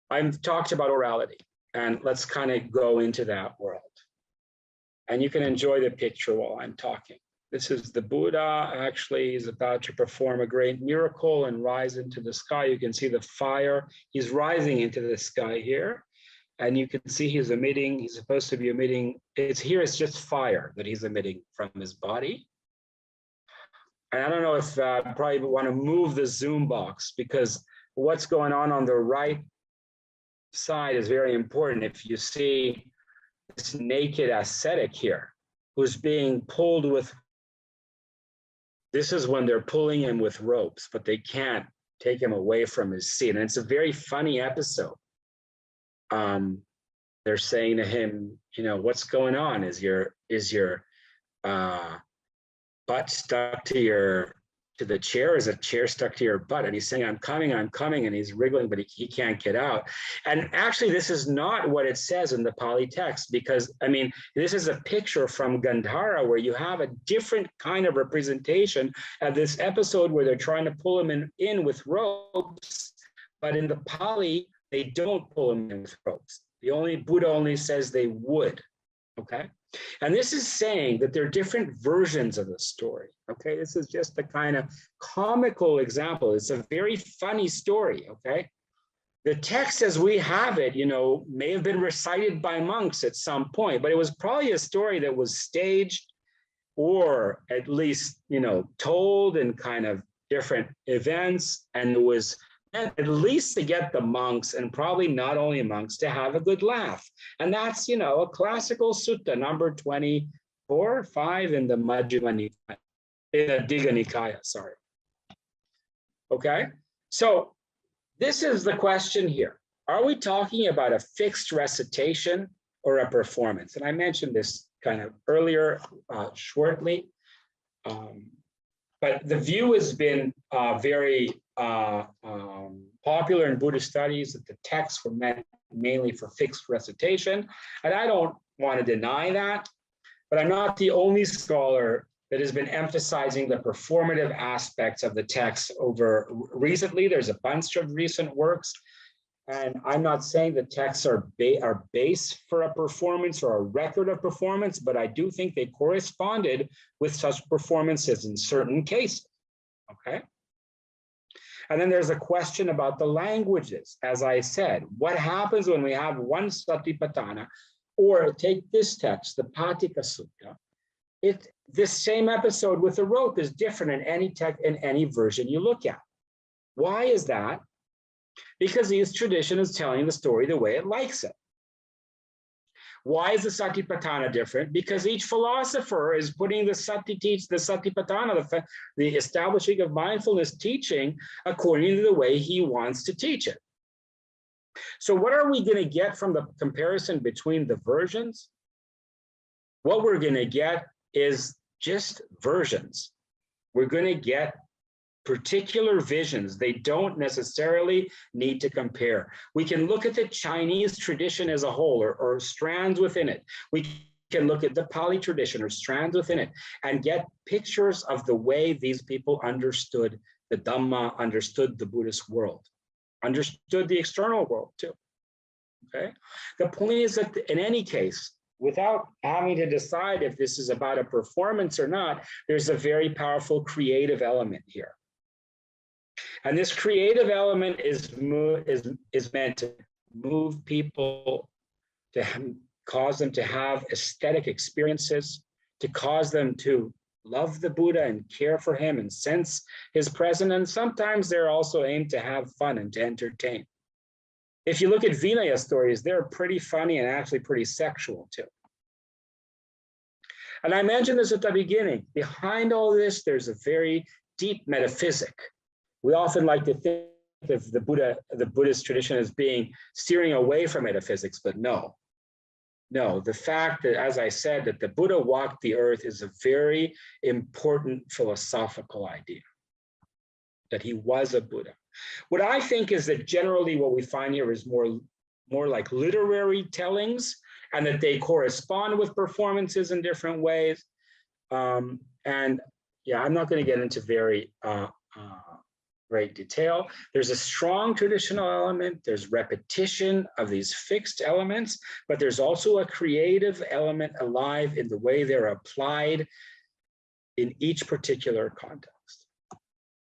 I've talked about orality, and let's kind of go into that world. And you can enjoy the picture while I'm talking. This is the Buddha. Actually, he's about to perform a great miracle and rise into the sky. You can see the fire. He's rising into the sky here. And you can see he's supposed to be emitting, it's just fire that he's emitting from his body. And I don't know if I probably want to move the zoom box, because what's going on the right side is very important. If you see this naked ascetic here, who's being pulled with, this is when they're pulling him with ropes, but they can't take him away from his seat. And it's a very funny episode. They're saying to him, what's going on? Is your butt stuck to the chair? Is a chair stuck to your butt? And he's saying, I'm coming. And he's wriggling, but he can't get out. And actually, this is not what it says in the Pali text, because, this is a picture from Gandhara where you have a different kind of representation of this episode where they're trying to pull him in with ropes. But in the Pali, they don't pull him in with ropes. Buddha only says they would, okay? And this is saying that there are different versions of the story, okay? This is just a kind of comical example. It's a very funny story, okay? The text as we have it, may have been recited by monks at some point, but it was probably a story that was staged or at least, told in kind of different events, and it was at least to get the monks, and probably not only monks, to have a good laugh. And that's, a classical sutta, number 24, 5 in the Majjhima Nikaya, in the Digha Nikaya, sorry. Okay, so this is the question here. Are we talking about a fixed recitation or a performance? And I mentioned this kind of earlier, shortly. But the view has been very popular in Buddhist studies that the texts were meant mainly for fixed recitation. And I don't want to deny that, but I'm not the only scholar that has been emphasizing the performative aspects of the text over recently. There's a bunch of recent works, and I'm not saying the texts are base for a performance or a record of performance, but I do think they corresponded with such performances in certain cases, okay? And then there's a question about the languages. As I said, what happens when we have one satipatthana, or take this text, the Patika Sutta, this same episode with the rope is different in any text, in any version you look at. Why is that? Because each tradition is telling the story the way it likes it. Why is the Satipatthana different? Because each philosopher is putting the Satipatthana, the establishing of mindfulness teaching, according to the way he wants to teach it. So what are we going to get from the comparison between the versions? What we're going to get is just versions. We're going to get particular visions. They don't necessarily need to compare. We can look at the Chinese tradition as a whole, or strands within it. We can look at the Pali tradition or strands within it and get pictures of the way these people understood the Dhamma, understood the Buddhist world, understood the external world too, okay? The point is that in any case, without having to decide if this is about a performance or not, there's a very powerful creative element here. And this creative element is meant to move people, to cause them to have aesthetic experiences, to cause them to love the Buddha and care for him and sense his presence. And sometimes they're also aimed to have fun and to entertain. If you look at Vinaya stories, they're pretty funny and actually pretty sexual too. And I mentioned this at the beginning. Behind all this, there's a very deep metaphysic. We often like to think of the Buddhist tradition as being steering away from metaphysics, but no. The fact that, as I said, that the Buddha walked the earth is a very important philosophical idea, that he was a Buddha. What I think is that generally what we find here is more like literary tellings, and that they correspond with performances in different ways. And yeah, I'm not going to get into very great detail. There's a strong traditional element, there's repetition of these fixed elements, but there's also a creative element alive in the way they're applied in each particular context.